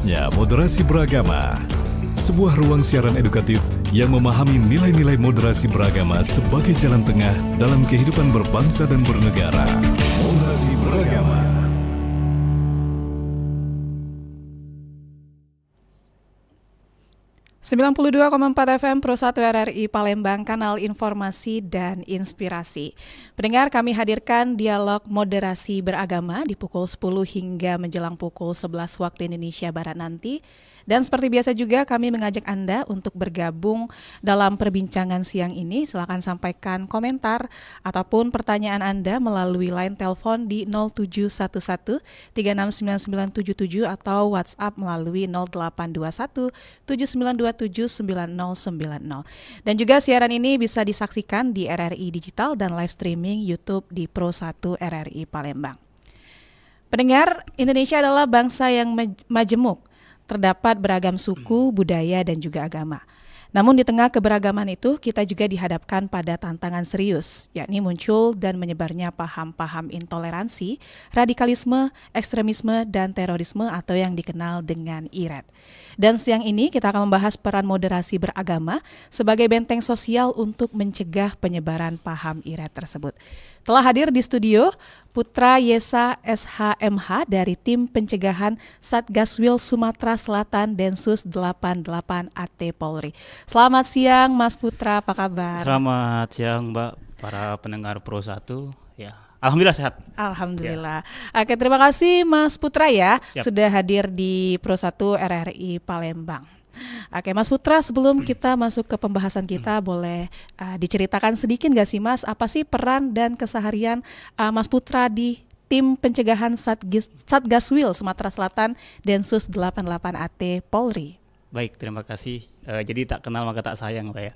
Saatnya moderasi beragama. Sebuah ruang siaran edukatif yang memahami nilai-nilai moderasi beragama sebagai jalan tengah dalam kehidupan berbangsa dan bernegara. Moderasi beragama. (92,4 FM) Pro 1 RRI Palembang, kanal informasi dan inspirasi. Pendengar, kami hadirkan dialog moderasi beragama di pukul 10 hingga menjelang pukul 11 waktu Indonesia Barat nanti. Dan seperti biasa juga kami mengajak Anda untuk bergabung dalam perbincangan siang ini. Silakan sampaikan komentar ataupun pertanyaan Anda melalui line telepon di 0711 369977 atau WhatsApp melalui 0821 7927 9090. Dan juga siaran ini bisa disaksikan di RRI Digital dan live streaming YouTube di Pro 1 RRI Palembang. Pendengar, Indonesia adalah bangsa yang majemuk. Terdapat beragam suku, budaya, dan juga agama. Namun di tengah keberagaman itu, kita juga dihadapkan pada tantangan serius, yakni muncul dan menyebarnya paham-paham intoleransi, radikalisme, ekstremisme, dan terorisme atau yang dikenal dengan IRED. Dan siang ini kita akan membahas peran moderasi beragama sebagai benteng sosial untuk mencegah penyebaran paham IRED tersebut. Telah hadir di studio Putra Yesa SHMH dari Tim Pencegahan Satgaswil Sumatera Selatan Densus 88 AT Polri. Selamat siang Mas Putra, apa kabar? Selamat siang Mbak, para pendengar Pro 1. Ya, alhamdulillah sehat. Alhamdulillah. Ya. Oke, terima kasih Mas Putra ya. Siap. Sudah hadir di Pro 1 RRI Palembang. Oke, Mas Putra, sebelum kita masuk ke pembahasan kita, boleh diceritakan sedikit nggak sih Mas, apa sih peran dan keseharian Mas Putra di Tim Pencegahan Satgaswil Sumatera Selatan Densus 88 AT Polri? Baik, terima kasih. Jadi tak kenal maka tak sayang Mbak ya.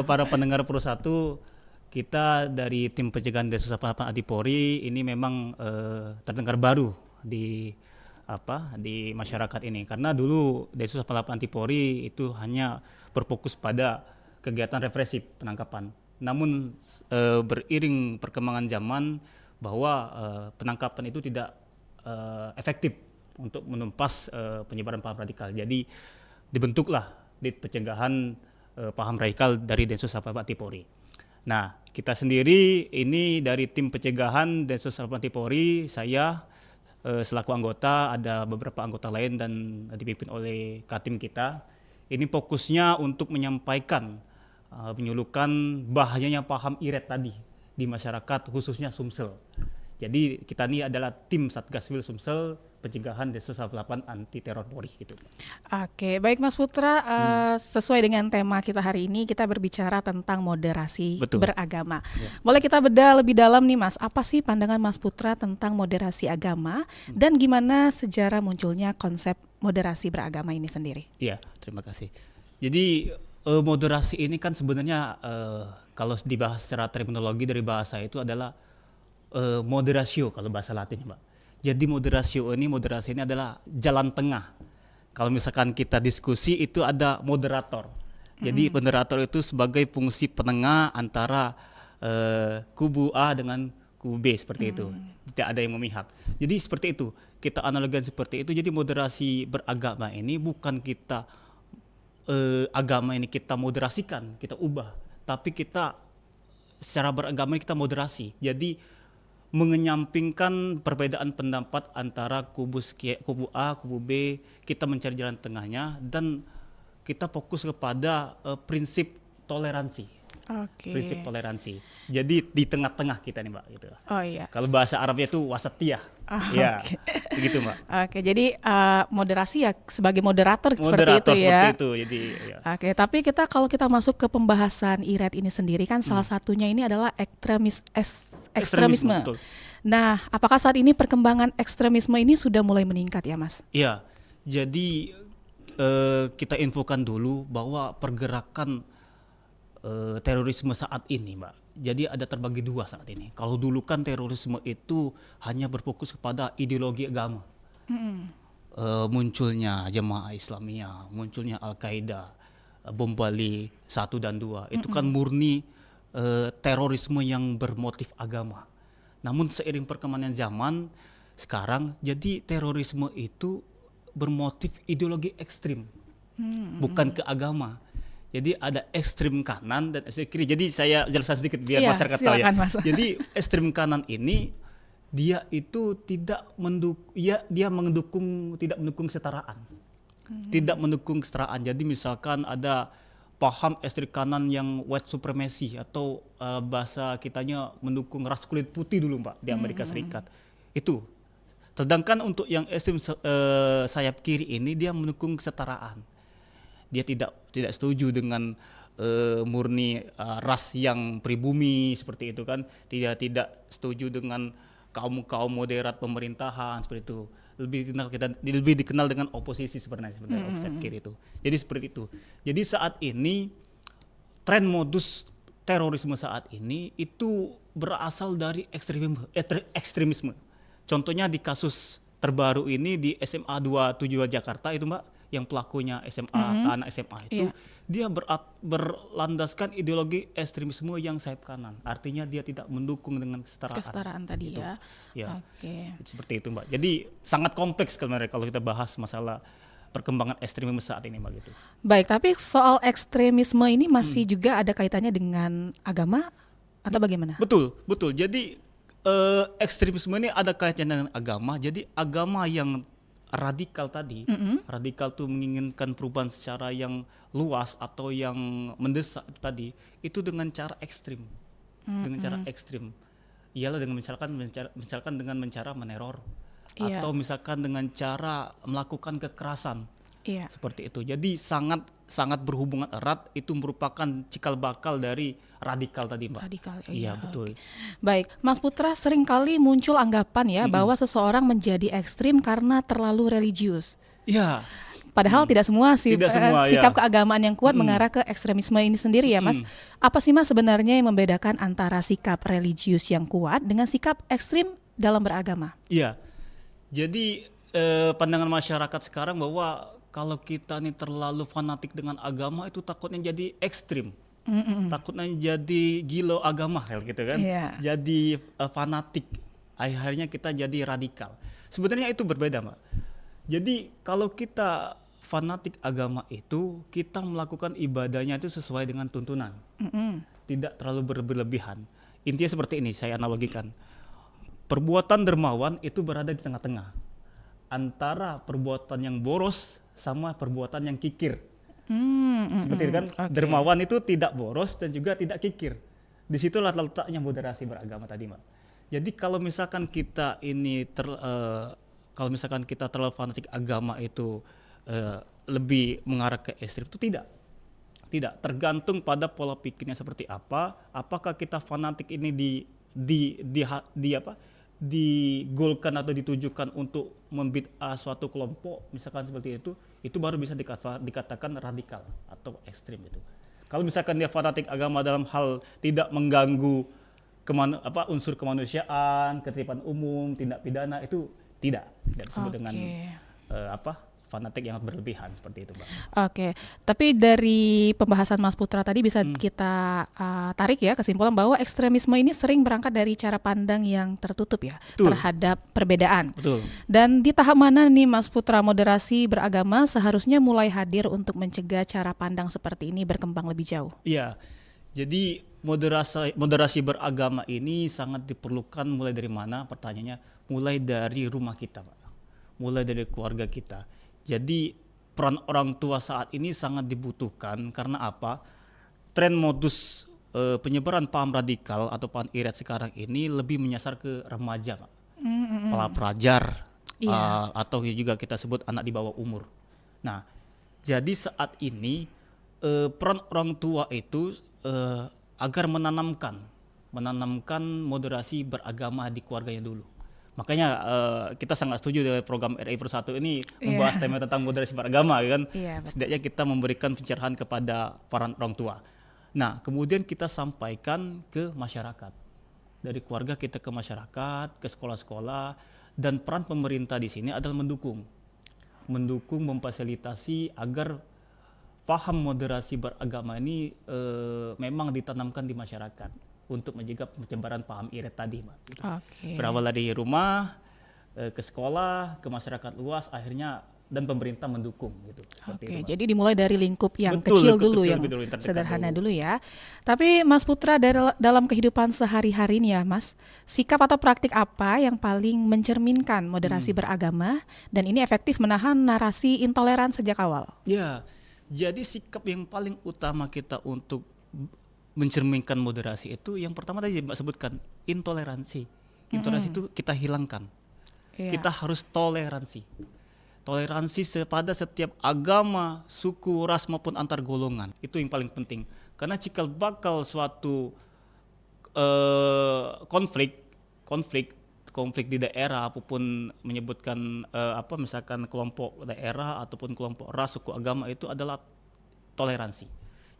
Para pendengar Pro 1, kita dari Tim Pencegahan Densus 88 AT Polri ini memang terdengar baru di masyarakat ini, karena dulu Densus 88 Anti Polri itu hanya berfokus pada kegiatan represif penangkapan. Namun beriring perkembangan zaman bahwa penangkapan itu tidak efektif untuk menumpas penyebaran paham radikal. Jadi dibentuklah Dit Pencegahan Paham Radikal dari Densus 88 Anti Polri. Nah, kita sendiri ini dari Tim Pencegahan Densus 88 Anti Polri, saya selaku anggota, ada beberapa anggota lain dan dipimpin oleh Katim kita. Ini fokusnya untuk menyampaikan, menyuluhkan bahayanya paham IRED tadi di masyarakat, khususnya Sumsel. Jadi kita ini adalah tim Satgaswil Sumsel Pencegahan Densus 88 Anti Teror Polri gitu. Oke, baik Mas Putra, sesuai dengan tema kita hari ini, kita berbicara tentang moderasi beragama. Ya. Boleh kita bedah lebih dalam nih Mas, apa sih pandangan Mas Putra tentang moderasi agama dan gimana sejarah munculnya konsep moderasi beragama ini sendiri? Iya, terima kasih. Jadi moderasi ini kan sebenarnya kalau dibahas secara terminologi dari bahasa itu adalah moderatio kalau bahasa Latin, Mbak. Jadi moderasi ini adalah jalan tengah. Kalau misalkan kita diskusi itu ada moderator. Jadi moderator itu sebagai fungsi penengah antara kubu A dengan kubu B seperti itu. Tidak ada yang memihak. Jadi seperti itu. Kita analogikan seperti itu. Jadi moderasi beragama ini bukan kita agama ini kita moderasikan, kita ubah, tapi kita secara beragama ini kita moderasi. Jadi mengenyampingkan perbedaan pendapat antara kubu A, kubu B, kita mencari jalan tengahnya dan kita fokus kepada prinsip toleransi. Okay. Prinsip toleransi. Jadi di tengah-tengah kita nih Mbak gitu. Oh iya. Kalau bahasa Arabnya itu wasatiyah. Ya, begitu Mbak. Oke, jadi moderasi ya sebagai moderator seperti itu ya. Seperti itu. Jadi ya. Oke, tapi kalau kita masuk ke pembahasan IRED ini sendiri kan salah satunya ini adalah ekstremisme. Betul. Nah, apakah saat ini perkembangan ekstremisme ini sudah mulai meningkat ya, Mas? Iya. Jadi kita infokan dulu bahwa pergerakan terorisme saat ini, Mbak. Jadi ada terbagi dua saat ini. Kalau dulu kan terorisme itu hanya berfokus kepada ideologi agama. Munculnya Jemaah Islamiyah, munculnya Al-Qaeda, bom Bali 1 dan 2. Itu kan murni terorisme yang bermotif agama. Namun seiring perkembangan zaman sekarang, jadi terorisme itu bermotif ideologi ekstrim, bukan ke agama. Jadi ada ekstrim kanan dan ekstrim kiri. Jadi saya jelaskan sedikit biar Iya, masyarakat tahu ya. silakan, Mas. Jadi ekstrim kanan ini dia itu tidak tidak mendukung kesetaraan. Tidak mendukung kesetaraan. Jadi misalkan ada paham ekstrim kanan yang white supremacy atau bahasa kitanya mendukung ras kulit putih dulu Mbak di Amerika Serikat. Itu. Sedangkan untuk yang ekstrim sayap kiri ini dia mendukung kesetaraan. Dia tidak setuju dengan murni ras yang pribumi seperti itu kan. Tidak setuju dengan kaum moderat pemerintahan seperti itu. Lebih dikenal dengan oposisi sebenarnya sayap kiri itu. Jadi seperti itu. Jadi saat ini tren modus terorisme saat ini itu berasal dari ekstremisme. Contohnya di kasus terbaru ini di SMA 27 Jakarta itu Mbak, yang pelakunya anak SMA itu, dia berlandaskan ideologi ekstremisme yang sayap kanan. Artinya dia tidak mendukung dengan kesetaraan. Kesetaraan tadi gitu. ya. Oke. Seperti itu Mbak. Jadi sangat kompleks sebenarnya kalau kita bahas masalah perkembangan ekstremisme saat ini Mbak gitu. Baik, tapi soal ekstremisme ini masih juga ada kaitannya dengan agama atau bagaimana? Betul. Jadi ekstremisme ini ada kaitannya dengan agama. Jadi agama yang radikal tadi, radikal tuh menginginkan perubahan secara yang luas atau yang mendesak tadi, itu dengan cara ekstrim, dengan cara ekstrim, ialah dengan misalkan dengan cara meneror, atau misalkan dengan cara melakukan kekerasan, seperti itu. Jadi sangat berhubungan erat, itu merupakan cikal bakal dari radikal tadi Mbak. Radikal, iya betul. Baik, Mas Putra, seringkali muncul anggapan ya bahwa seseorang menjadi ekstrim karena terlalu religius. Iya. Padahal tidak semua sikap keagamaan yang kuat mengarah ke ekstremisme ini sendiri ya Mas. Apa sih Mas sebenarnya yang membedakan antara sikap religius yang kuat dengan sikap ekstrim dalam beragama? Iya. Jadi pandangan masyarakat sekarang bahwa kalau kita nih terlalu fanatik dengan agama itu takutnya jadi ekstrim. Takutnya jadi gila agama gitu kan. Jadi fanatik. Akhirnya kita jadi radikal. Sebenarnya itu berbeda Mbak. Jadi kalau kita fanatik agama itu, kita melakukan ibadahnya itu sesuai dengan tuntunan. Tidak terlalu berlebihan. Intinya seperti ini saya analogikan. Perbuatan dermawan itu berada di tengah-tengah antara perbuatan yang boros sama perbuatan yang kikir. Seperti itu kan, dermawan itu tidak boros dan juga tidak kikir. Disitulah letaknya moderasi beragama tadi Mbak. Jadi kalau misalkan kita ini terlalu fanatik agama itu lebih mengarah ke ekstrim, itu tidak. Tergantung pada pola pikirnya seperti apa. Apakah kita fanatik ini digolkan atau ditujukan untuk membid'ah suatu kelompok, misalkan seperti itu baru bisa dikatakan radikal atau ekstrim itu. Kalau misalkan dia fanatik agama dalam hal tidak mengganggu unsur kemanusiaan, ketertiban umum, tindak pidana, itu tidak disebut dengan fanatik yang berlebihan seperti itu, Mbak. Oke, tapi dari pembahasan Mas Putra tadi bisa kita tarik ya kesimpulan bahwa ekstremisme ini sering berangkat dari cara pandang yang tertutup ya. Betul. Terhadap perbedaan. Betul. Dan di tahap mana nih Mas Putra moderasi beragama seharusnya mulai hadir untuk mencegah cara pandang seperti ini berkembang lebih jauh? Iya, jadi moderasi beragama ini sangat diperlukan mulai dari mana? Pertanyaannya mulai dari rumah kita, Pak. Mulai dari keluarga kita. Jadi peran orang tua saat ini sangat dibutuhkan karena apa? Tren modus penyebaran paham radikal atau paham irat sekarang ini lebih menyasar ke remaja, Pak. Para pelajar atau juga kita sebut anak di bawah umur. Nah, jadi saat ini peran orang tua itu agar menanamkan moderasi beragama di keluarganya dulu. Makanya kita sangat setuju dengan program RI Persatu ini membahas tema tentang moderasi beragama kan. Setidaknya kita memberikan pencerahan kepada para orang tua. Nah, kemudian kita sampaikan ke masyarakat. Dari keluarga kita ke masyarakat, ke sekolah-sekolah, dan peran pemerintah di sini adalah mendukung, memfasilitasi agar paham moderasi beragama ini memang ditanamkan di masyarakat untuk mencegah penyebaran paham irat tadi, Mbak. Gitu. Berawal dari rumah, ke sekolah, ke masyarakat luas, akhirnya dan pemerintah mendukung gitu. Seperti Oke, itu, Mbak. jadi dimulai dari lingkup yang Betul, kecil lingkup dulu, kecil yang lebih dulu, yang terdekat sederhana dulu. dulu ya. Tapi Mas Putra, dalam kehidupan sehari-hari nih ya Mas, sikap atau praktik apa yang paling mencerminkan moderasi beragama dan ini efektif menahan narasi intoleran sejak awal? Ya, jadi sikap yang paling utama kita untuk mencerminkan moderasi itu yang pertama tadi Mbak sebutkan, intoleransi. Intoleransi itu kita hilangkan. Iya. Kita harus toleransi. Toleransi pada setiap agama, suku, ras maupun antar golongan. Itu yang paling penting. Karena jika bakal suatu konflik di daerah apapun menyebutkan misalkan kelompok daerah ataupun kelompok ras, suku, agama, itu adalah toleransi.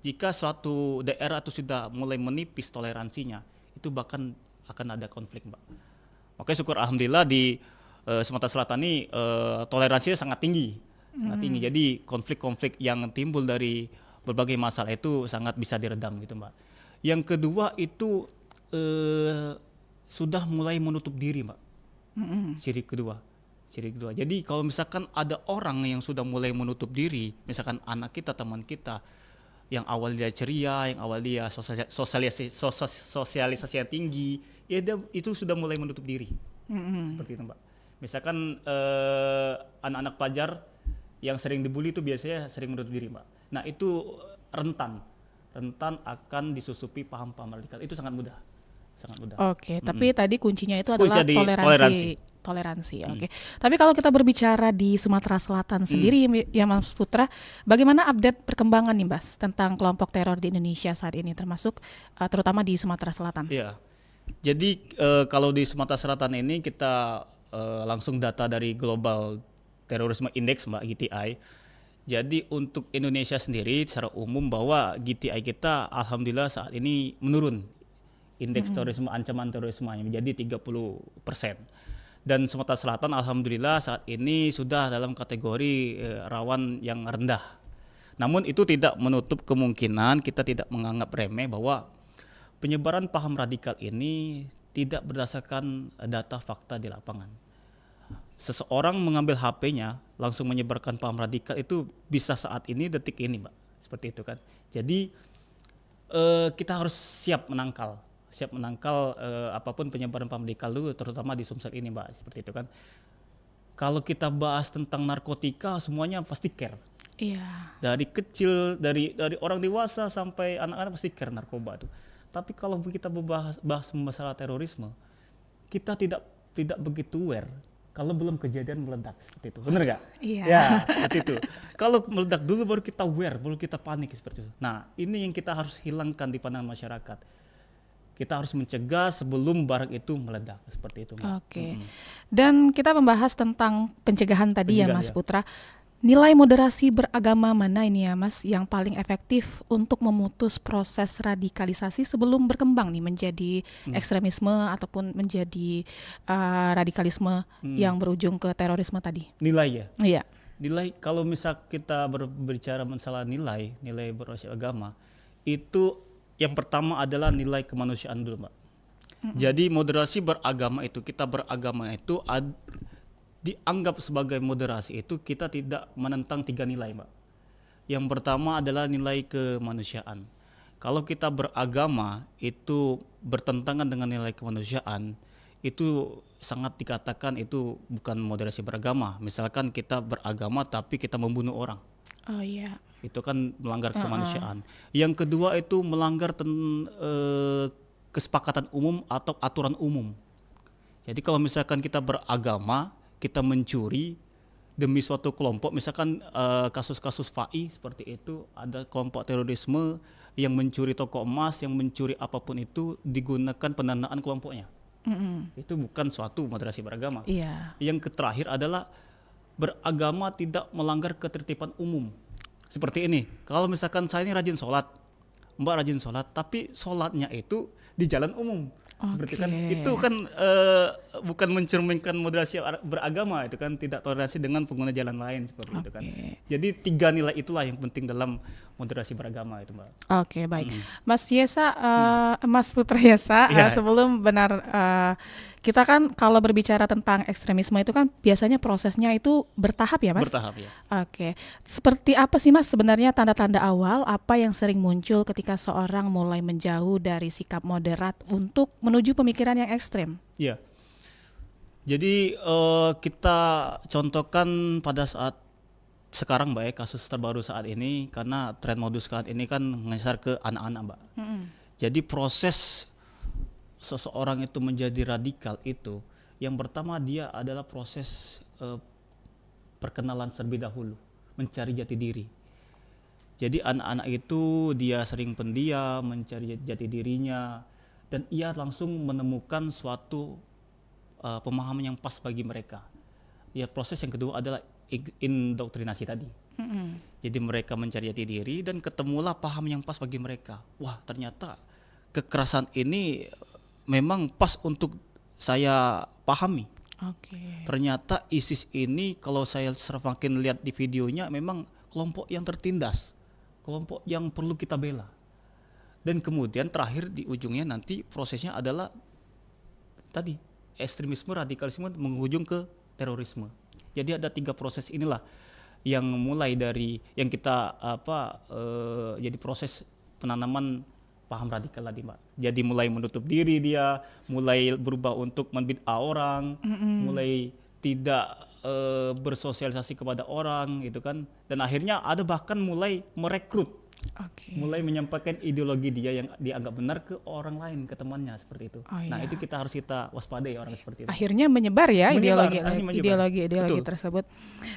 Jika suatu daerah itu sudah mulai menipis toleransinya, itu bahkan akan ada konflik, Mbak. Makanya syukur alhamdulillah di Sumatera Selatan ini toleransinya sangat tinggi. Jadi konflik-konflik yang timbul dari berbagai masalah itu sangat bisa diredam gitu, Mbak. Yang kedua itu sudah mulai menutup diri, Mbak. Ciri kedua. Jadi kalau misalkan ada orang yang sudah mulai menutup diri, misalkan anak kita, teman kita, yang awal dia ceria, yang awal dia sosialisasi yang tinggi, ya dia itu sudah mulai menutup diri. Seperti itu, Mbak. Misalkan anak-anak pelajar yang sering dibully itu biasanya sering menutup diri, Mbak. Nah itu rentan akan disusupi paham-paham radikal. Itu sangat mudah. Oke, tapi tadi kuncinya itu adalah Kunci di toleransi. Oke. Tapi kalau kita berbicara di Sumatera Selatan sendiri ya Mas Putra, bagaimana update perkembangan nih Mas tentang kelompok teror di Indonesia saat ini, termasuk terutama di Sumatera Selatan? Iya. Jadi kalau di Sumatera Selatan ini kita langsung data dari Global Terrorism Index, Mbak, GTI. Jadi untuk Indonesia sendiri secara umum bahwa GTI kita alhamdulillah saat ini menurun. Indeks terorisme, ancaman terorismenya menjadi 30%. Dan Sumatera Selatan alhamdulillah saat ini sudah dalam kategori rawan yang rendah. Namun itu tidak menutup kemungkinan kita tidak menganggap remeh bahwa penyebaran paham radikal ini tidak berdasarkan data fakta di lapangan. Seseorang mengambil HP-nya langsung menyebarkan paham radikal itu bisa saat ini, detik ini, Mbak. Seperti itu kan. Jadi kita harus siap menangkal apapun penyebaran paham radikal dulu, terutama di Sumsel ini, Mbak. Seperti itu kan. Kalau kita bahas tentang narkotika semuanya pasti care. Iya. Dari kecil, dari orang dewasa sampai anak-anak pasti care narkoba itu. Tapi kalau kita bahas masalah terorisme, kita tidak begitu aware kalau belum kejadian meledak, seperti itu. Benar nggak? Iya. Ya, seperti itu. Kalau meledak dulu baru kita aware, baru kita panik, seperti itu. Nah, ini yang kita harus hilangkan di pandangan masyarakat. Kita harus mencegah sebelum barang itu meledak, seperti itu, Mbak. Oke. Dan kita membahas tentang pencegahan tadi ya Mas Ya. Putra. Nilai moderasi beragama mana ini ya Mas yang paling efektif untuk memutus proses radikalisasi sebelum berkembang nih menjadi ekstremisme ataupun menjadi radikalisme yang berujung ke terorisme tadi? Nilai ya. Iya. Nilai, kalau misal kita berbicara masalah nilai berbasis agama, itu yang pertama adalah nilai kemanusiaan dulu, Mbak. Jadi moderasi beragama itu, kita beragama itu dianggap sebagai moderasi itu kita tidak menentang 3 nilai, Mbak. Yang pertama adalah nilai kemanusiaan. Kalau kita beragama itu bertentangan dengan nilai kemanusiaan, itu sangat dikatakan itu bukan moderasi beragama. Misalkan kita beragama tapi kita membunuh orang. Oh iya. Itu kan melanggar kemanusiaan. Yang kedua itu melanggar kesepakatan umum atau aturan umum. Jadi kalau misalkan kita beragama, kita mencuri demi suatu kelompok, misalkan kasus-kasus FAI seperti itu, ada kelompok terorisme yang mencuri toko emas, yang mencuri apapun itu digunakan pendanaan kelompoknya. Itu bukan suatu moderasi beragama. Iya. Yang terakhir adalah beragama tidak melanggar ketertiban umum. Seperti ini, kalau misalkan saya ini rajin sholat, Mbak rajin sholat, tapi sholatnya itu di jalan umum. Seperti kan, itu kan bukan mencerminkan moderasi beragama, itu kan tidak toleransi dengan pengguna jalan lain, seperti itu kan. Jadi 3 nilai itulah yang penting dalam moderasi beragama itu, Mbak. Oke, baik. Mas Yesa, Mas Putra Yesa, sebelum kita kan kalau berbicara tentang ekstremisme itu kan biasanya prosesnya itu bertahap ya Mas? Bertahap ya. Oke, seperti apa sih Mas sebenarnya tanda-tanda awal apa yang sering muncul ketika seorang mulai menjauh dari sikap moderat untuk menuju pemikiran yang ekstrem? Iya. Jadi kita contohkan pada saat sekarang Mbak ya, kasus terbaru saat ini, karena tren modus saat ini kan mengeser ke anak-anak Mbak. Jadi proses seseorang itu menjadi radikal itu, yang pertama dia adalah proses perkenalan terlebih dahulu, mencari jati diri. Jadi anak-anak itu dia sering pendiam, mencari jati dirinya, dan ia langsung menemukan suatu pemahaman yang pas bagi mereka. Ya, proses yang kedua adalah indoktrinasi tadi. Jadi mereka mencari jati diri dan ketemulah paham yang pas bagi mereka. Wah, ternyata kekerasan ini memang pas untuk saya pahami. Ternyata ISIS ini kalau saya semakin lihat di videonya memang kelompok yang tertindas, kelompok yang perlu kita bela. Dan kemudian terakhir di ujungnya nanti prosesnya adalah tadi ekstremisme, radikalisme menghujung ke terorisme. Jadi ada 3 proses inilah yang mulai dari yang kita jadi proses penanaman paham radikal tadi Mbak. Jadi mulai menutup diri dia, mulai berubah untuk membid'ah orang, mulai tidak bersosialisasi kepada orang gitu kan, dan akhirnya ada bahkan mulai merekrut, mulai menyampaikan ideologi dia yang dianggap benar ke orang lain, ke temannya seperti itu. Nah itu harus kita waspadai orang seperti itu. Akhirnya menyebar ya ideologi Betul. tersebut.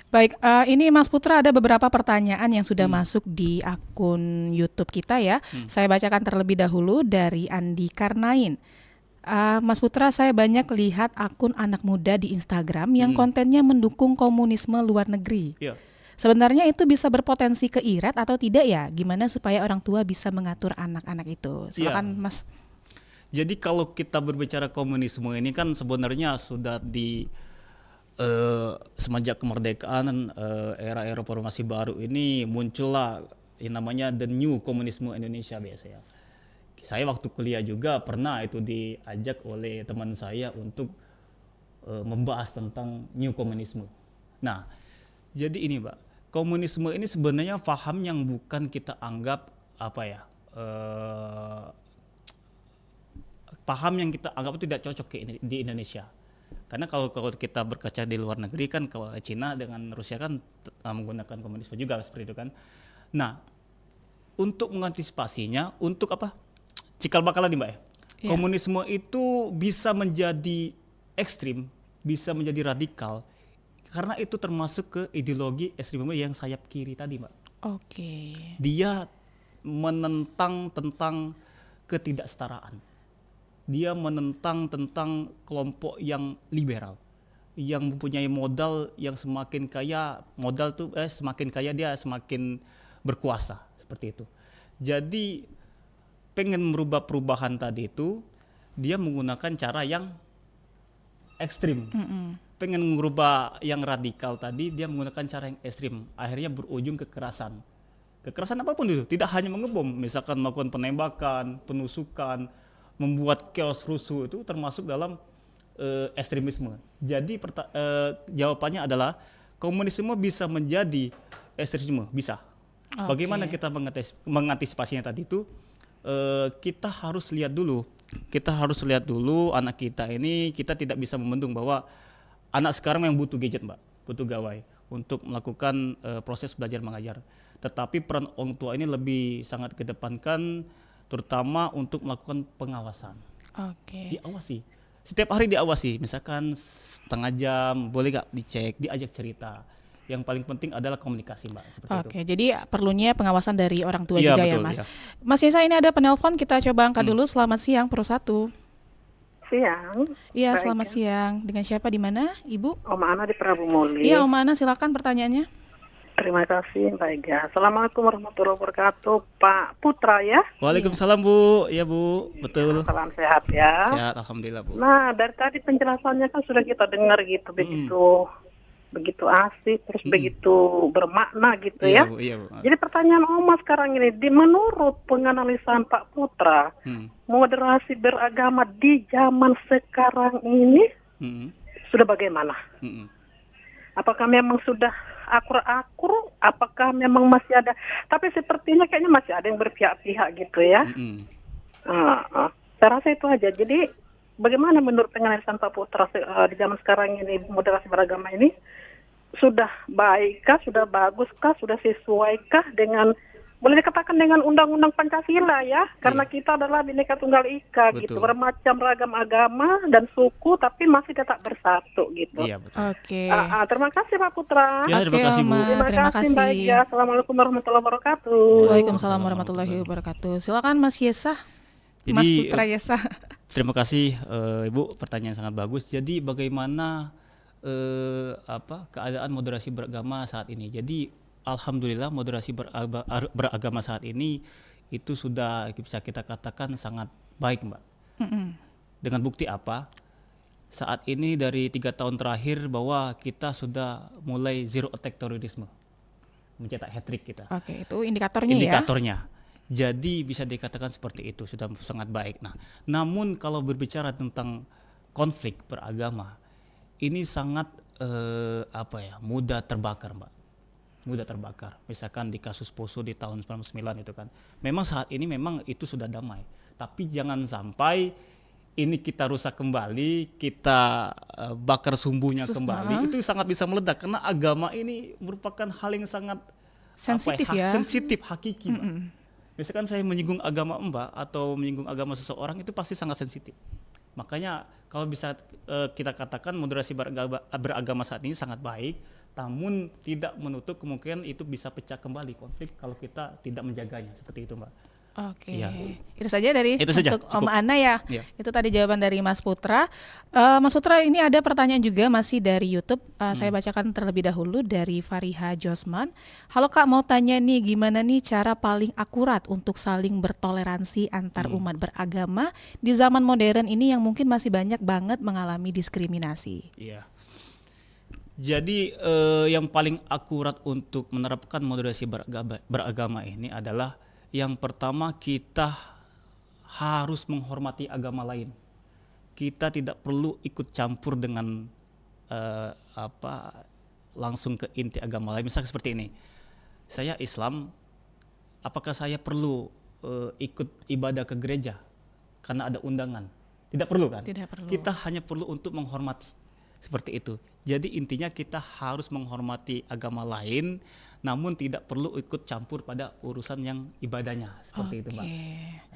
Baik, ini Mas Putra ada beberapa pertanyaan yang sudah masuk di akun YouTube kita ya. Saya bacakan terlebih dahulu dari Andi Karnain. Mas Putra, saya banyak lihat akun anak muda di Instagram yang kontennya mendukung komunisme luar negeri. Iya. Sebenarnya itu bisa berpotensi ke IRAD atau tidak ya? Gimana supaya orang tua bisa mengatur anak-anak itu? Silakan Mas. Jadi kalau kita berbicara komunisme ini kan sebenarnya sudah di semenjak kemerdekaan, era reformasi baru ini muncullah yang namanya the new komunisme Indonesia biasa ya. Saya waktu kuliah juga pernah itu diajak oleh teman saya untuk membahas tentang new komunisme. Nah, jadi ini Mbak, komunisme ini sebenarnya paham yang bukan kita anggap paham yang kita anggap tidak cocok di Indonesia. Karena kalau kita berkaca di luar negeri kan, kalau Cina dengan Rusia kan menggunakan komunisme juga seperti itu kan. Nah, untuk mengantisipasinya, untuk cikal bakal nih Mbak ya. Komunisme itu bisa menjadi ekstrim, bisa menjadi radikal, karena itu termasuk ke ideologi ekstremisme yang sayap kiri tadi Mbak. Dia menentang tentang ketidaksetaraan. Dia menentang tentang kelompok yang liberal, yang mempunyai modal yang semakin kaya, semakin kaya dia semakin berkuasa, seperti itu. Jadi pengen merubah perubahan tadi itu, dia menggunakan cara yang ekstrim. Pengen merubah yang radikal tadi, dia menggunakan cara yang ekstrim. Akhirnya berujung kekerasan. Kekerasan apapun itu, tidak hanya mengebom, misalkan melakukan penembakan, penusukan, membuat chaos rusuh, itu termasuk dalam ekstremisme. Jadi jawabannya adalah komunisme bisa menjadi ekstremisme, bisa. Bagaimana kita mengantisipasinya tadi itu? Kita harus lihat dulu anak kita ini. Kita tidak bisa membendung bahwa anak sekarang yang butuh gadget Mbak, butuh gawai untuk melakukan proses belajar mengajar. Tetapi peran orang tua ini lebih sangat kedepankan, terutama untuk melakukan pengawasan. Diawasi, setiap hari diawasi, misalkan setengah jam, boleh gak dicek, diajak cerita. Yang paling penting adalah komunikasi Mbak, seperti itu. Jadi perlunya pengawasan dari orang tua ya, juga betul, ya Mas. Ya. Mas Yesa, ini ada penelpon, kita coba angkat dulu. Selamat siang Pro 1. Siang. Iya, selamat siang. Dengan siapa, di mana Ibu? Om Ana di Prabu Muli. Iya, Om Ana, silakan pertanyaannya. Terima kasih Mbak Ega. Assalamualaikum warahmatullahi wabarakatuh. Pak Putra ya? Waalaikumsalam Bu. Ya Bu, betul. Salam sehat ya. Sehat, alhamdulillah Bu. Nah, dari tadi penjelasannya kan sudah kita dengar gitu begitu begitu asik, terus begitu bermakna gitu Iya ya. Bu, iya Bu. Jadi pertanyaan Oma sekarang ini, menurut penganalisan Pak Putra, moderasi beragama di zaman sekarang ini sudah bagaimana? Apakah memang sudah akur-akur? Apakah memang masih ada? Tapi sepertinya kayaknya masih ada yang berpihak-pihak gitu ya. Saya rasa itu aja. Jadi bagaimana menurut penganalisan Pak Putra di zaman sekarang ini moderasi beragama ini sudah baikkah, sudah baguskah, sudah sesuaikah dengan, boleh dikatakan dengan Undang-Undang Pancasila ya, karena kita adalah Bhinneka Tunggal Ika gitu, bermacam ragam agama dan suku tapi masih tetap bersatu gitu. Iya betul. Oke. Terima kasih Pak Putra. Ya, terima Oke, kasih, Bu. Oma. Terima kasih Mbak Ega. Assalamualaikum warahmatullahi wabarakatuh. Waalaikumsalam warahmatullahi wabarakatuh. Silakan Mas Yesa. Mas Jadi, Putra Yesa. terima kasih Ibu, pertanyaan sangat bagus. Jadi bagaimana keadaan moderasi beragama saat ini? Jadi alhamdulillah moderasi beragama saat ini itu sudah bisa kita katakan sangat baik, Mbak. Dengan bukti apa? Saat ini dari 3 tahun terakhir bahwa kita sudah mulai zero attack terorisme, mencetak hat-trick kita. Oke, itu indikatornya ya. Indikatornya. Jadi bisa dikatakan seperti itu, sudah sangat baik. Nah, namun kalau berbicara tentang konflik beragama, ini sangat mudah terbakar, Mbak. Mudah terbakar. Misalkan di kasus Poso di tahun 99 itu kan. Memang saat ini memang itu sudah damai. Tapi jangan sampai ini kita rusak kembali, kita bakar sumbunya kembali. Itu sangat bisa meledak karena agama ini merupakan hal yang sangat sensitif sensitif, hakiki, Mbak. Misalkan saya menyinggung agama Mbak atau menyinggung agama seseorang itu pasti sangat sensitif. Makanya kalau bisa kita katakan moderasi beragama saat ini sangat baik, namun tidak menutup kemungkinan itu bisa pecah kembali konflik kalau kita tidak menjaganya, seperti itu, Mbak. Oke, Ya. Itu saja dari Itu saja, untuk Om Ana ya. Ya. Itu tadi jawaban dari Mas Putra. Mas Putra, ini ada pertanyaan juga masih dari YouTube. Saya bacakan terlebih dahulu dari Fariha Josman. Halo Kak, mau tanya nih gimana nih cara paling akurat untuk saling bertoleransi antar umat beragama di zaman modern ini yang mungkin masih banyak banget mengalami diskriminasi. Iya. Jadi yang paling akurat untuk menerapkan moderasi beragama ini adalah yang pertama, kita harus menghormati agama lain. Kita tidak perlu ikut campur dengan langsung ke inti agama lain. Misalnya seperti ini, saya Islam, apakah saya perlu ikut ibadah ke gereja karena ada undangan? Tidak perlu kan? Tidak perlu. Kita hanya perlu untuk menghormati, seperti itu. Jadi intinya kita harus menghormati agama lain, namun tidak perlu ikut campur pada urusan yang ibadahnya, seperti itu, Mbak.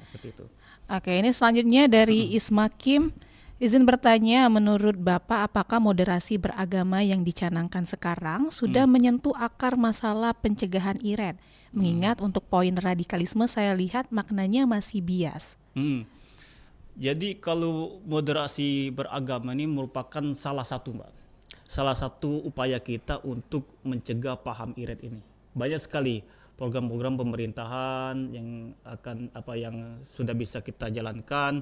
Seperti itu. Oke, ini selanjutnya dari Isma Kim. Izin bertanya, menurut Bapak apakah moderasi beragama yang dicanangkan sekarang sudah menyentuh akar masalah pencegahan IRED? Mengingat untuk poin radikalisme saya lihat maknanya masih bias. Jadi kalau moderasi beragama ini merupakan salah satu, Mbak. Salah satu upaya kita untuk mencegah paham IRED ini. Banyak sekali program-program pemerintahan yang yang sudah bisa kita jalankan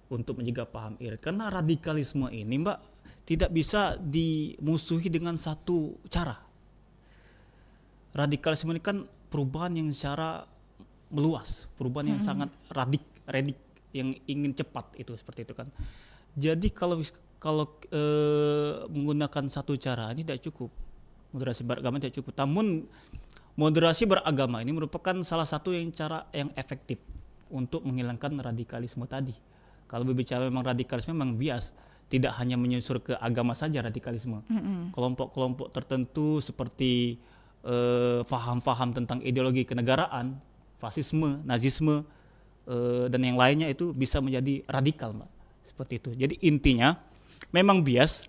untuk mencegah paham IRED. Karena radikalisme ini, Mbak, tidak bisa dimusuhi dengan satu cara. Radikalisme ini kan perubahan yang secara meluas, perubahan yang sangat radik yang ingin cepat, itu seperti itu kan. Jadi kalau menggunakan satu cara ini tidak cukup, moderasi beragama tidak cukup. Namun moderasi beragama ini merupakan salah satu cara yang efektif untuk menghilangkan radikalisme tadi. Kalau berbicara memang radikalisme memang bias, tidak hanya menyusur ke agama saja radikalisme. Kelompok-kelompok tertentu seperti paham-paham tentang ideologi kenegaraan, fasisme, nazisme, dan yang lainnya itu bisa menjadi radikal, Mbak. Seperti itu. Jadi intinya memang bias,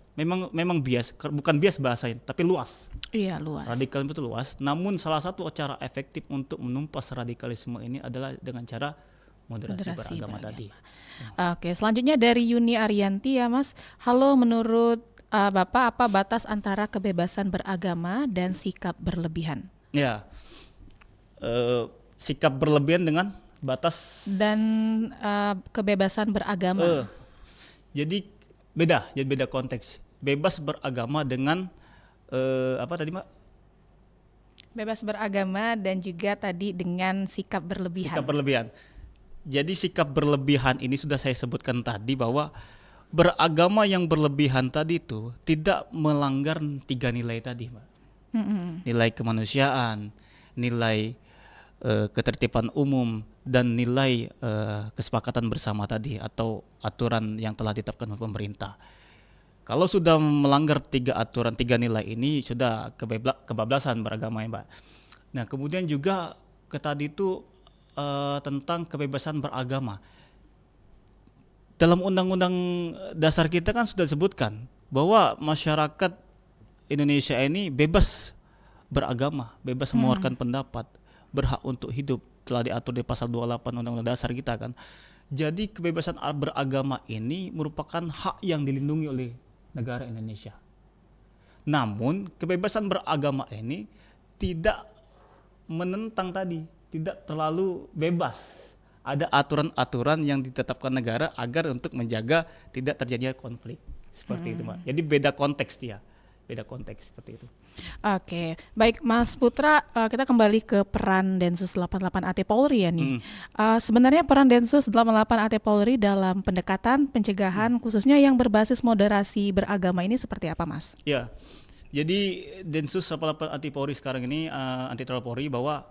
bukan bias bahasanya, tapi luas. Iya, luas. Radikalisme itu luas. Namun salah satu cara efektif untuk menumpas radikalisme ini adalah dengan cara moderasi beragama tadi. Oke, selanjutnya dari Yuni Arianti ya, Mas. Halo, menurut Bapak apa batas antara kebebasan beragama dan sikap berlebihan? Ya, sikap berlebihan dengan batas dan kebebasan beragama. Jadi beda konteks. Bebas beragama dengan apa tadi Mbak? Bebas beragama dan juga tadi dengan sikap berlebihan. Sikap berlebihan. Jadi sikap berlebihan ini sudah saya sebutkan tadi bahwa beragama yang berlebihan tadi itu tidak melanggar 3 nilai tadi, Mbak. Nilai kemanusiaan, nilai ketertiban umum, dan nilai kesepakatan bersama tadi atau aturan yang telah ditetapkan oleh pemerintah. Kalau sudah melanggar 3 aturan, 3 nilai ini sudah kebablasan beragama ya Mbak. Nah kemudian juga tadi itu tentang kebebasan beragama. Dalam undang-undang dasar kita kan sudah disebutkan bahwa masyarakat Indonesia ini bebas beragama, bebas mengeluarkan pendapat, berhak untuk hidup, telah diatur di pasal 28 undang-undang dasar kita kan. Jadi kebebasan beragama ini merupakan hak yang dilindungi oleh negara Indonesia. Namun kebebasan beragama ini tidak menentang tadi, tidak terlalu bebas. Ada aturan-aturan yang ditetapkan negara agar untuk menjaga tidak terjadinya konflik. Seperti itu, Mbak. Jadi beda konteks dia. Beda konteks seperti itu. Oke, baik Mas Putra, kita kembali ke peran Densus 88 AT Polri ya nih. Sebenarnya peran Densus 88 AT Polri dalam pendekatan pencegahan khususnya yang berbasis moderasi beragama ini seperti apa, Mas? Ya, jadi Densus 88 AT Polri sekarang ini anti teror Polri bahwa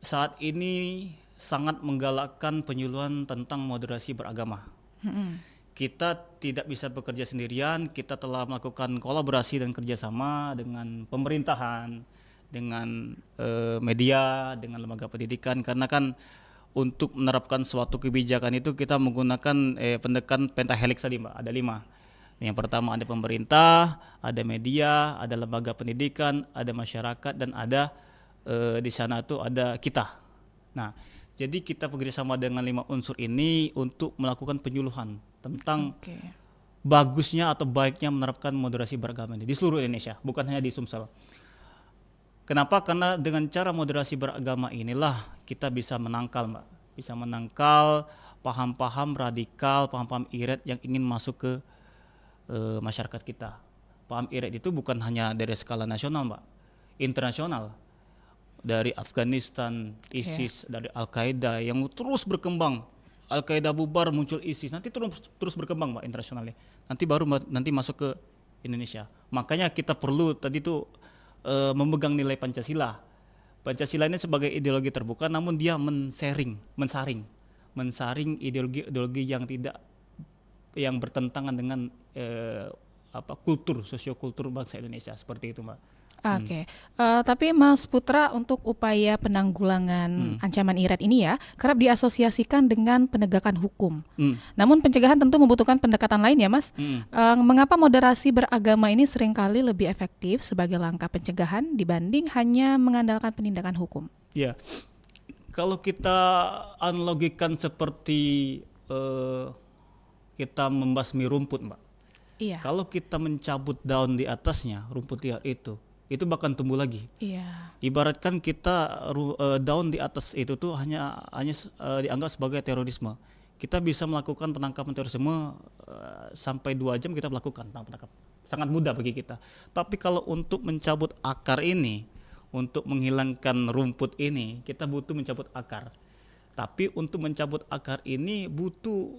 saat ini sangat menggalakkan penyuluhan tentang moderasi beragama. Kita tidak bisa bekerja sendirian, kita telah melakukan kolaborasi dan kerjasama dengan pemerintahan, dengan media, dengan lembaga pendidikan, karena kan untuk menerapkan suatu kebijakan itu kita menggunakan pendekatan pentahelix tadi Mbak, ada 5. Yang pertama ada pemerintah, ada media, ada lembaga pendidikan, ada masyarakat, dan ada di sana tuh ada kita. Nah, jadi kita bekerjasama dengan 5 unsur ini untuk melakukan penyuluhan tentang bagusnya atau baiknya menerapkan moderasi beragama ini di seluruh Indonesia, bukan hanya di Sumsel. Kenapa? Karena dengan cara moderasi beragama inilah kita bisa menangkal, Mbak. Bisa menangkal paham-paham radikal, paham-paham iret yang ingin masuk ke masyarakat kita. Paham iret itu bukan hanya dari skala nasional, Mbak. Internasional. Dari Afghanistan, ISIS, dari Al-Qaeda yang terus berkembang. Al-Qaeda bubar, muncul ISIS, nanti terus berkembang Mbak internasionalnya. Nanti baru nanti masuk ke Indonesia. Makanya kita perlu tadi tuh memegang nilai Pancasila. Pancasila ini sebagai ideologi terbuka, namun dia mensaring ideologi yang bertentangan dengan kultur, sosiokultur bangsa Indonesia, seperti itu Mbak. Oke, tapi Mas Putra, untuk upaya penanggulangan ancaman iret ini ya kerap diasosiasikan dengan penegakan hukum. Namun pencegahan tentu membutuhkan pendekatan lain ya Mas. Mengapa moderasi beragama ini seringkali lebih efektif sebagai langkah pencegahan dibanding hanya mengandalkan penindakan hukum? Ya, kalau kita analogikan seperti kita membasmi rumput Mbak. Iya. Kalau kita mencabut daun di atasnya, rumput liar itu bahkan tumbuh lagi. Iya. Ibaratkan kita daun di atas itu tuh hanya dianggap sebagai terorisme. Kita bisa melakukan penangkapan terorisme sampai 2 jam kita melakukan penangkapan. Sangat mudah bagi kita. Tapi kalau untuk mencabut akar ini, untuk menghilangkan rumput ini, kita butuh mencabut akar. Tapi untuk mencabut akar ini butuh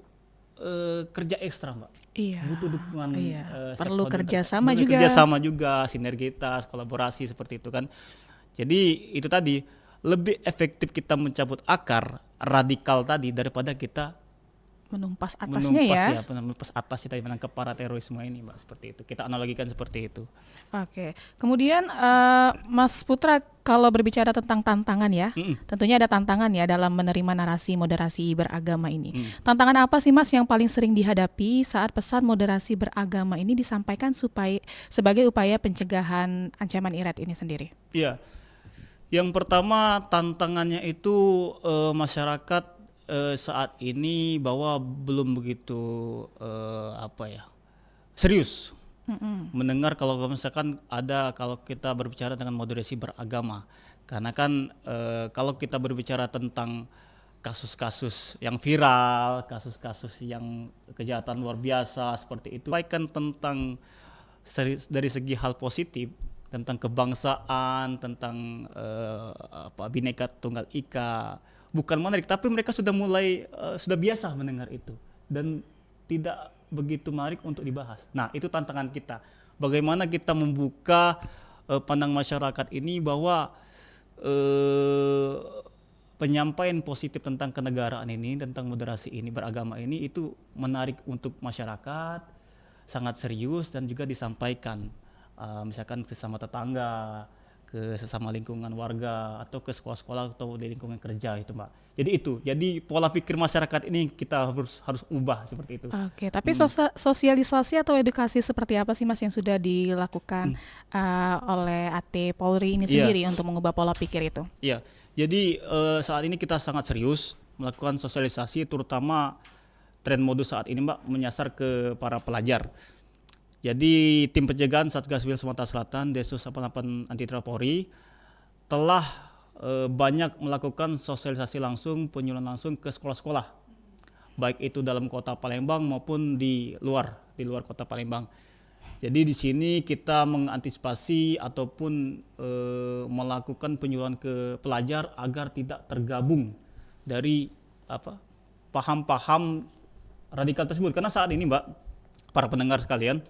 kerja ekstra Mbak. Iya. Butuh dukungan perlu kerjasama juga. Kerjasama juga, sinergitas, kolaborasi seperti itu kan. Jadi itu tadi lebih efektif kita mencabut akar radikal tadi daripada kita menumpas atasnya menumpas atas kita menangkap para terorisme ini Mbak, seperti itu. Kita analogikan seperti itu. Oke. Kemudian Mas Putra, kalau berbicara tentang tantangan ya, tentunya ada tantangan ya dalam menerima narasi moderasi beragama ini. Tantangan apa sih Mas yang paling sering dihadapi saat pesan moderasi beragama ini disampaikan sebagai upaya pencegahan ancaman iret ini sendiri? Iya. Yang pertama tantangannya itu masyarakat saat ini bahwa belum begitu serius mendengar kalau misalkan kalau kita berbicara dengan moderasi beragama, karena kan kalau kita berbicara tentang kasus-kasus yang viral, kasus-kasus yang kejahatan luar biasa seperti itu, baikkan tentang dari segi hal positif tentang kebangsaan, tentang Bhinneka Tunggal Ika, bukan menarik, tapi mereka sudah mulai sudah biasa mendengar itu dan tidak begitu menarik untuk dibahas. Nah, itu tantangan kita. Bagaimana kita membuka pandang masyarakat ini bahwa penyampaian positif tentang kenegaraan ini, tentang moderasi ini, beragama ini itu menarik untuk masyarakat, sangat serius dan juga disampaikan. Misalkan ke sesama tetangga, ke sesama lingkungan warga, atau ke sekolah-sekolah atau di lingkungan kerja itu, Mbak. Jadi pola pikir masyarakat ini kita harus ubah seperti itu. Oke, tapi sosialisasi atau edukasi seperti apa sih Mas yang sudah dilakukan oleh AT Polri ini sendiri untuk mengubah pola pikir itu? Iya, jadi saat ini kita sangat serius melakukan sosialisasi, terutama tren modus saat ini, Mbak, menyasar ke para pelajar. Jadi tim pencegahan Satgas Wil Sumatera Selatan Densus 88 Anti Teror Polri telah banyak melakukan sosialisasi langsung, penyuluhan langsung ke sekolah-sekolah, baik itu dalam kota Palembang maupun di luar kota Palembang. Jadi di sini kita mengantisipasi ataupun melakukan penyuluhan ke pelajar agar tidak tergabung dari paham-paham radikal tersebut. Karena saat ini, Mbak, para pendengar sekalian,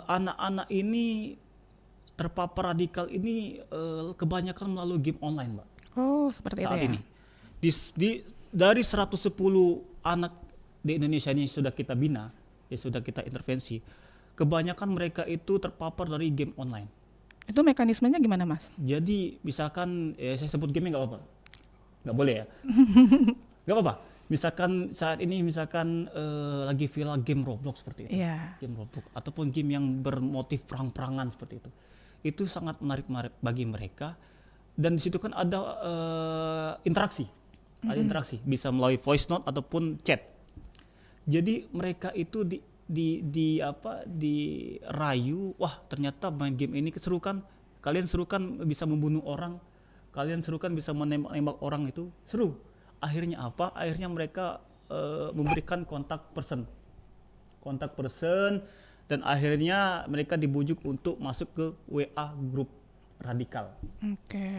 anak-anak ini terpapar radikal ini kebanyakan melalui game online, Mbak. Oh, seperti saat itu ya. Ini. Dari 110 anak di Indonesia ini sudah kita bina, sudah kita intervensi, kebanyakan mereka itu terpapar dari game online. Itu mekanismenya gimana, Mas? Jadi misalkan saya sebut game nggak apa-apa, nggak boleh ya? Nggak apa-apa. Misalkan saat ini lagi viral game Roblox seperti itu, game Roblox ataupun game yang bermotif perang-perangan seperti itu sangat menarik bagi mereka. Dan di situ kan ada interaksi, bisa melalui voice note ataupun chat. Jadi mereka itu dirayu, wah ternyata main game ini keserukan, kalian serukan bisa membunuh orang, kalian serukan bisa menembak orang, itu seru. Akhirnya apa? Akhirnya mereka memberikan kontak person dan akhirnya mereka dibujuk untuk masuk ke WA grup radikal.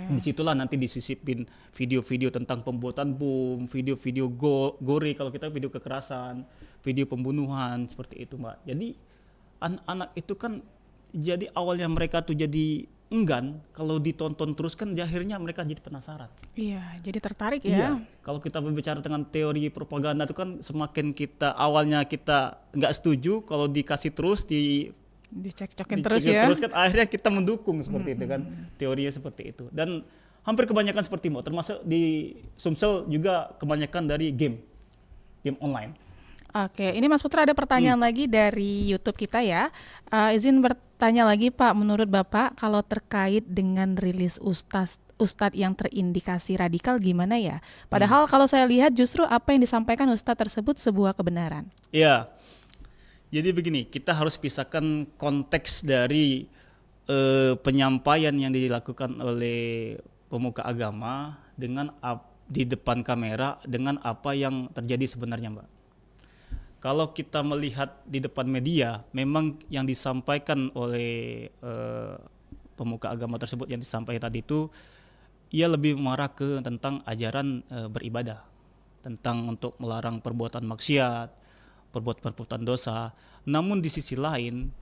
Disitulah nanti disisipin video-video tentang pembuatan bom, video-video gore kalau kita video kekerasan, video pembunuhan seperti itu, Mbak. Jadi anak-anak itu kan jadi awalnya mereka tuh jadi enggan, kalau ditonton terus kan akhirnya mereka jadi penasaran. Iya, jadi tertarik ya. Iya. Kalau kita berbicara dengan teori propaganda itu kan semakin awalnya kita nggak setuju, kalau dikasih terus dicek-cekin terus ya. Terus kan akhirnya kita mendukung seperti itu kan, teorinya seperti itu. Dan hampir kebanyakan seperti itu, termasuk di Sumsel juga kebanyakan dari game online. Oke, ini Mas Putra ada pertanyaan lagi dari YouTube kita ya. Izin bertanya lagi Pak, menurut Bapak kalau terkait dengan rilis Ustadz yang terindikasi radikal gimana ya? Padahal kalau saya lihat justru apa yang disampaikan Ustadz tersebut sebuah kebenaran. Iya, jadi begini, kita harus pisahkan konteks dari penyampaian yang dilakukan oleh pemuka agama dengan di depan kamera dengan apa yang terjadi sebenarnya, Mbak. Kalau kita melihat di depan media, memang yang disampaikan oleh pemuka agama tersebut yang disampaikan tadi itu, ia lebih mengarah ke tentang ajaran beribadah, tentang untuk melarang perbuatan maksiat, perbuatan dosa. Namun di sisi lain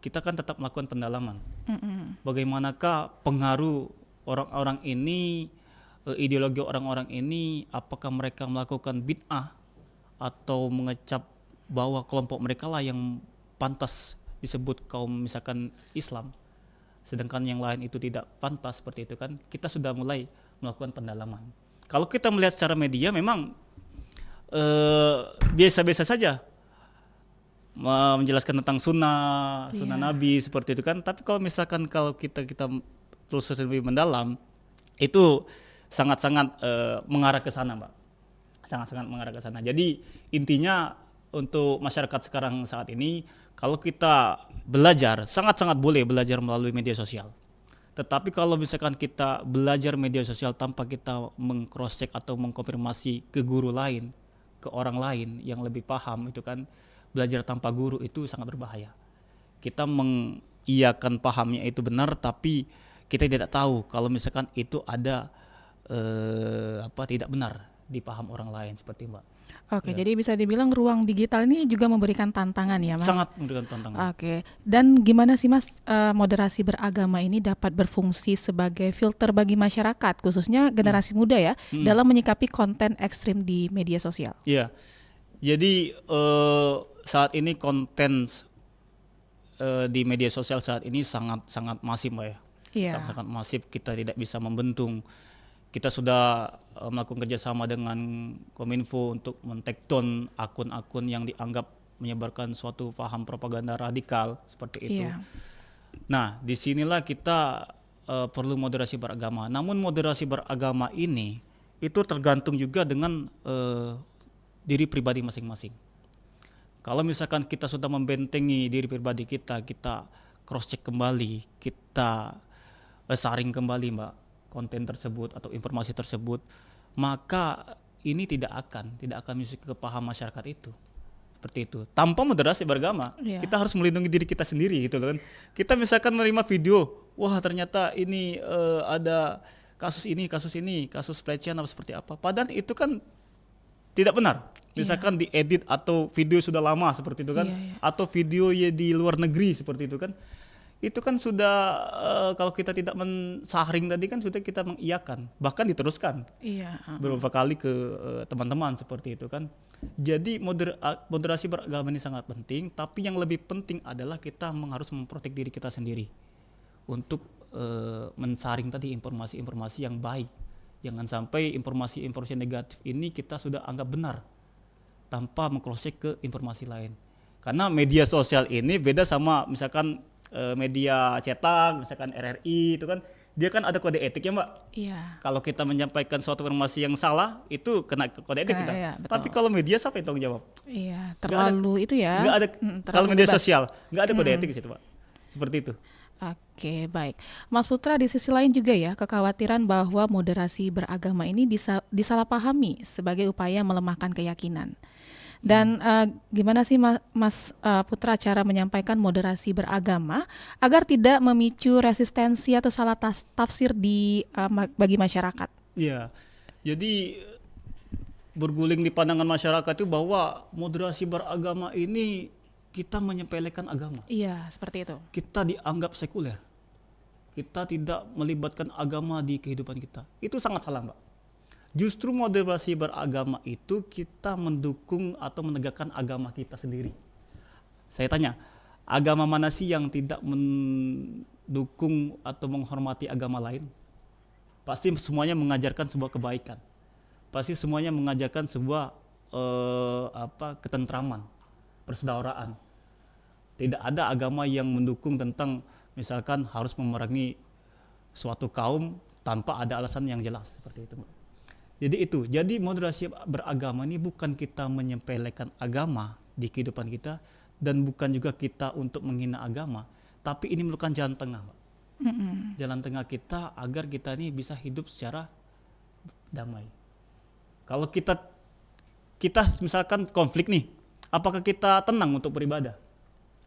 kita kan tetap melakukan pendalaman. Bagaimanakah pengaruh orang-orang ini, ideologi orang-orang ini, apakah mereka melakukan bid'ah atau mengecap bahwa kelompok mereka lah yang pantas disebut kaum misalkan Islam, sedangkan yang lain itu tidak pantas seperti itu kan, kita sudah mulai melakukan pendalaman. Kalau kita melihat secara media memang biasa-biasa saja menjelaskan tentang sunnah Nabi seperti itu kan, tapi kalau misalkan kita terus lebih mendalam, itu sangat-sangat mengarah ke sana, Mbak. Sangat-sangat mengarah ke sana. Jadi intinya untuk masyarakat sekarang saat ini, kalau kita belajar, sangat-sangat boleh belajar melalui media sosial. Tetapi kalau misalkan kita belajar media sosial tanpa kita meng-cross check atau mengkonfirmasi ke guru lain, ke orang lain yang lebih paham, itu kan belajar tanpa guru itu sangat berbahaya. Kita mengiyakan pahamnya itu benar, tapi kita tidak tahu kalau misalkan itu ada tidak benar di paham orang lain seperti Mbak. Oke, jadi bisa dibilang ruang digital ini juga memberikan tantangan ya, Mas? Sangat memberikan tantangan. Oke, dan gimana sih Mas moderasi beragama ini dapat berfungsi sebagai filter bagi masyarakat, khususnya generasi muda ya, dalam menyikapi konten ekstrim di media sosial? Iya, jadi saat ini konten di media sosial saat ini sangat masif Mbak ya. Iya. Sangat masif, kita tidak bisa membendung. Kita sudah melakukan kerjasama dengan Kominfo untuk men-take down akun-akun yang dianggap menyebarkan suatu paham propaganda radikal seperti itu. Iya. Nah, disinilah kita perlu moderasi beragama. Namun moderasi beragama ini itu tergantung juga dengan diri pribadi masing-masing. Kalau misalkan kita sudah membentengi diri pribadi kita cross check kembali, kita saring kembali Mbak konten tersebut atau informasi tersebut, maka ini tidak akan masuk ke paham masyarakat itu. Seperti itu. Tanpa moderasi beragama, kita harus melindungi diri kita sendiri gitu kan. Kita misalkan menerima video, wah ternyata ini ada kasus pelecehan atau seperti apa. Padahal itu kan tidak benar. Misalkan diedit atau video sudah lama seperti itu kan, atau video ya di luar negeri seperti itu kan. Itu kan sudah kalau kita tidak mensaring tadi kan sudah kita mengiyakan, bahkan diteruskan beberapa kali ke teman-teman seperti itu kan. Jadi moderasi beragama ini sangat penting, tapi yang lebih penting adalah kita harus memprotek diri kita sendiri untuk mensaring tadi informasi-informasi yang baik. Jangan sampai informasi-informasi negatif ini kita sudah anggap benar tanpa meng-cross-check ke informasi lain. Karena media sosial ini beda sama misalkan media cetak, misalkan RRI itu kan, dia kan ada kode etik ya Mbak. Iya. Kalau kita menyampaikan suatu informasi yang salah, itu kena kode etik kita. Iya, tapi kalau media siapa yang tanggung jawab? Iya, terlalu itu ya. Nggak ada, kalau media sosial, nggak ada kode etik di situ Pak. Seperti itu. Oke, baik. Mas Putra, di sisi lain juga ya, kekhawatiran bahwa moderasi beragama ini disalahpahami sebagai upaya melemahkan keyakinan. Dan gimana sih Mas Putra cara menyampaikan moderasi beragama agar tidak memicu resistensi atau salah tafsir bagi masyarakat? Iya, jadi berguling di pandangan masyarakat itu bahwa moderasi beragama ini kita menyepelekan agama. Iya, seperti itu. Kita dianggap sekuler. Kita tidak melibatkan agama di kehidupan kita. Itu sangat salah Mbak. Justru moderasi beragama itu kita mendukung atau menegakkan agama kita sendiri. Saya tanya, agama mana sih yang tidak mendukung atau menghormati agama lain? Pasti semuanya mengajarkan sebuah kebaikan. Pasti semuanya mengajarkan sebuah ketentraman, persaudaraan. Tidak ada agama yang mendukung tentang misalkan harus memerangi suatu kaum tanpa ada alasan yang jelas seperti itu. Jadi moderasi beragama ini bukan kita menyepelekan agama di kehidupan kita dan bukan juga kita untuk menghina agama, tapi ini merupakan jalan tengah, Mbak. Jalan tengah kita agar kita ini bisa hidup secara damai. Kalau kita misalkan konflik nih, apakah kita tenang untuk beribadah?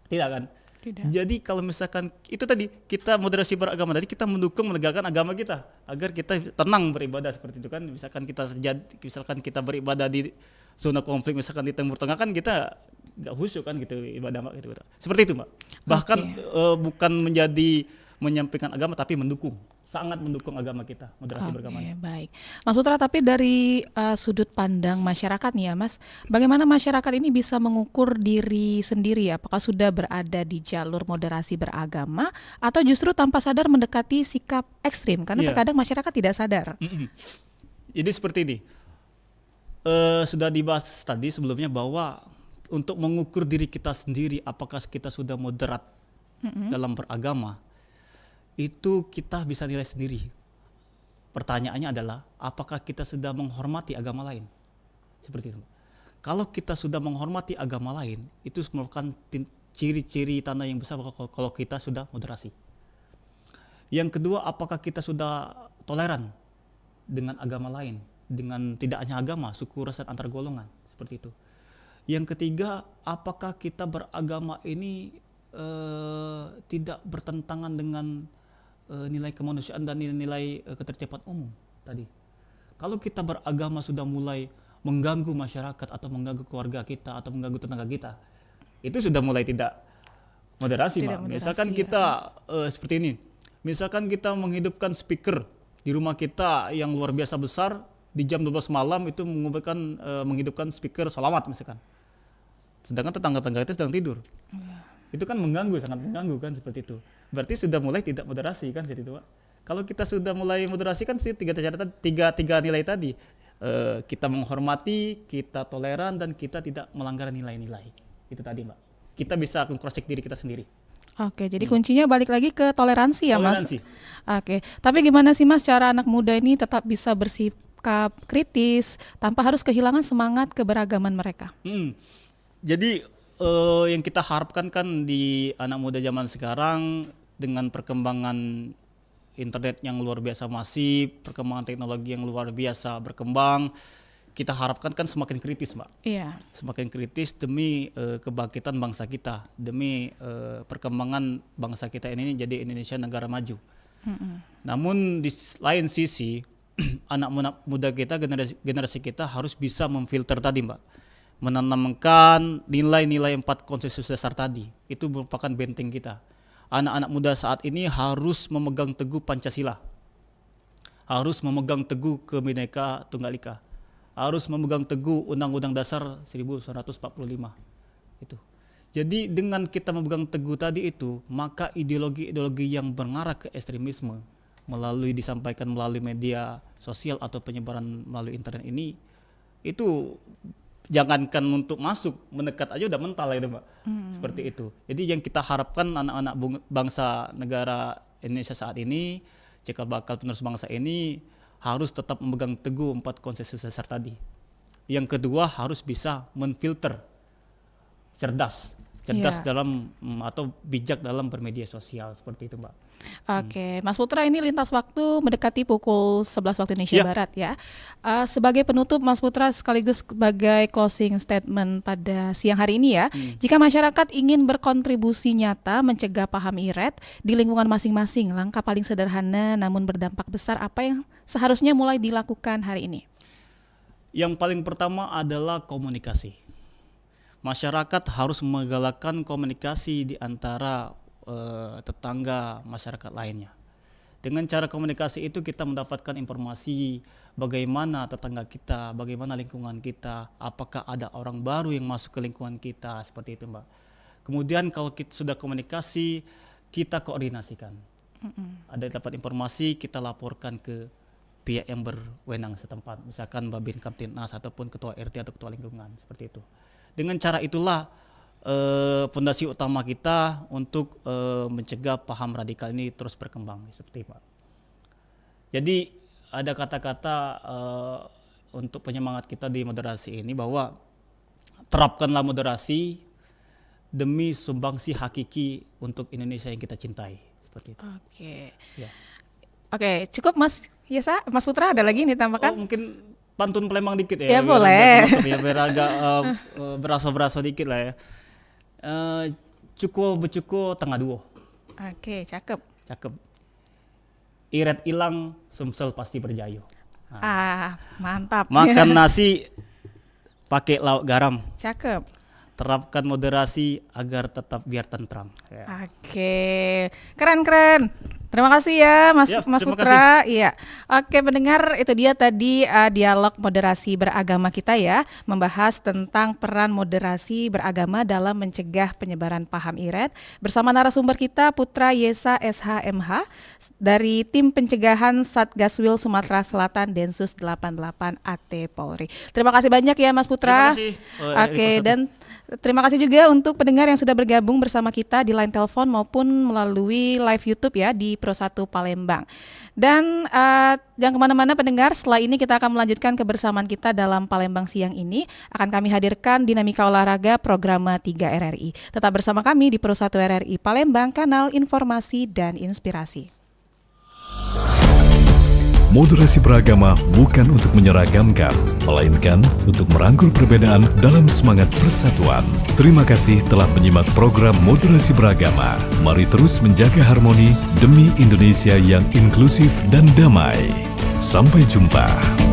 Tidak kan? Tidak. Jadi kalau misalkan itu tadi kita moderasi beragama tadi kita mendukung menegakkan agama kita agar kita tenang beribadah seperti itu kan. Misalkan kita beribadah di zona konflik misalkan di Timur Tengah kan kita nggak khusyuk kan gitu ibadah Mbak gitu. Seperti itu Mbak. Bahkan bukan menjadi menyampaikan agama tapi sangat mendukung agama kita, moderasi beragama. Baik, Mas Putra, tapi dari sudut pandang masyarakat nih ya Mas, bagaimana masyarakat ini bisa mengukur diri sendiri, apakah sudah berada di jalur moderasi beragama atau justru tanpa sadar mendekati sikap ekstrim, karena terkadang masyarakat tidak sadar. Jadi seperti ini, sudah dibahas tadi sebelumnya bahwa untuk mengukur diri kita sendiri apakah kita sudah moderat dalam beragama, itu kita bisa nilai sendiri. Pertanyaannya adalah apakah kita sudah menghormati agama lain? Seperti itu. Kalau kita sudah menghormati agama lain, itu merupakan ciri-ciri tanda yang besar kalau kita sudah moderasi. Yang kedua, apakah kita sudah toleran dengan agama lain, dengan tidak hanya agama, suku, ras, antar golongan, seperti itu. Yang ketiga, apakah kita beragama ini tidak bertentangan dengan nilai kemanusiaan dan nilai ketertiban umum tadi. Kalau kita beragama sudah mulai mengganggu masyarakat atau mengganggu keluarga kita atau mengganggu tetangga kita, itu sudah mulai tidak moderasi, Mbak. Misalkan kita seperti ini, misalkan kita menghidupkan speaker di rumah kita yang luar biasa besar, di jam 12 malam itu menghidupkan speaker sholawat misalkan, sedangkan tetangga-tetangga kita sedang tidur. Itu kan mengganggu, sangat mengganggu kan, seperti itu. Berarti sudah mulai tidak moderasi kan, seperti itu, Pak. Kalau kita sudah mulai moderasi kan tiga nilai tadi, kita menghormati, kita toleran, dan kita tidak melanggar nilai-nilai itu tadi, Mbak. Kita bisa cross-check diri kita sendiri. Oke, jadi kuncinya balik lagi ke toleransi ya, Mas. Toleransi. Oke, tapi gimana sih, Mas, cara anak muda ini tetap bisa bersikap kritis tanpa harus kehilangan semangat keberagaman mereka? Jadi yang kita harapkan kan di anak muda zaman sekarang dengan perkembangan internet yang luar biasa masif, perkembangan teknologi yang luar biasa berkembang, kita harapkan kan semakin kritis, Mbak. Iya. Semakin kritis demi kebangkitan bangsa kita, demi perkembangan bangsa kita ini jadi Indonesia negara maju. Namun di lain sisi anak muda kita, generasi kita harus bisa memfilter tadi, Mbak. Menanamkan nilai-nilai 4 konsensus dasar tadi. Itu merupakan benteng kita. Anak-anak muda saat ini harus memegang teguh Pancasila. Harus memegang teguh Bhinneka Tunggal Ika. Harus memegang teguh Undang-Undang Dasar 1945. Itu. Jadi dengan kita memegang teguh tadi itu, maka ideologi-ideologi yang mengarah ke ekstremisme disampaikan melalui media sosial atau penyebaran melalui internet ini, itu jangankan untuk masuk, mendekat aja udah mental gitu, Mbak. Seperti itu. Jadi yang kita harapkan anak-anak bangsa negara Indonesia saat ini, cikal bakal penerus bangsa ini harus tetap memegang teguh 4 konsensus dasar tadi. Yang kedua harus bisa menfilter, cerdas dalam atau bijak dalam bermedia sosial, seperti itu, Mbak. Oke, Mas Putra, ini lintas waktu mendekati pukul 11 waktu Indonesia Barat ya. Sebagai penutup, Mas Putra, sekaligus sebagai closing statement pada siang hari ini ya, jika masyarakat ingin berkontribusi nyata mencegah paham IRET di lingkungan masing-masing, langkah paling sederhana namun berdampak besar apa yang seharusnya mulai dilakukan hari ini? Yang paling pertama adalah komunikasi. Masyarakat harus menggalakkan komunikasi di antara tetangga masyarakat lainnya. Dengan cara komunikasi itu kita mendapatkan informasi bagaimana tetangga kita, bagaimana lingkungan kita, apakah ada orang baru yang masuk ke lingkungan kita, seperti itu, Mbak. Kemudian kalau kita sudah komunikasi, kita koordinasikan. Ada dapat informasi, kita laporkan ke pihak yang berwenang setempat, misalkan Babin Kamtibnas ataupun ketua RT atau ketua lingkungan, seperti itu. Dengan cara itulah fondasi utama kita untuk mencegah paham radikal ini terus berkembang, seperti itu, Pak. Jadi ada kata-kata untuk penyemangat kita di moderasi ini bahwa terapkanlah moderasi demi sumbangsi hakiki untuk Indonesia yang kita cintai, seperti itu. Oke. Ya. Oke, cukup Mas Yesa, Mas Putra ada lagi nih tambahkan? Mungkin pantun Palembang dikit ya. Ya boleh. Biar agak berasa dikit lah ya. Cukup becuko tengah duo. Oke, cakep. Iret ilang, Sumsel pasti berjayo. Mantap. Makan nasi pakai lauk garam. Cakep. Terapkan moderasi agar tetap biar tentram. Ya. Oke, keren. Terima kasih ya Mas Putra. Iya. Oke, pendengar, itu dia tadi dialog moderasi beragama kita ya, membahas tentang peran moderasi beragama dalam mencegah penyebaran paham IRET bersama narasumber kita Putra Yesa SHMH dari Tim Pencegahan Satgaswil Sumatera Selatan Densus 88 AT Polri. Terima kasih banyak ya Mas Putra. Terima kasih. Oke, dan terima kasih juga untuk pendengar yang sudah bergabung bersama kita di line telepon maupun melalui live YouTube ya di Pro 1 Palembang. Dan jangan kemana-mana pendengar, setelah ini kita akan melanjutkan kebersamaan kita dalam Palembang siang ini. Akan kami hadirkan dinamika olahraga Programa 3 RRI. Tetap bersama kami di Pro 1 RRI Palembang, kanal informasi dan inspirasi. Moderasi beragama bukan untuk menyeragamkan, melainkan untuk merangkul perbedaan dalam semangat persatuan. Terima kasih telah menyimak program Moderasi Beragama. Mari terus menjaga harmoni demi Indonesia yang inklusif dan damai. Sampai jumpa.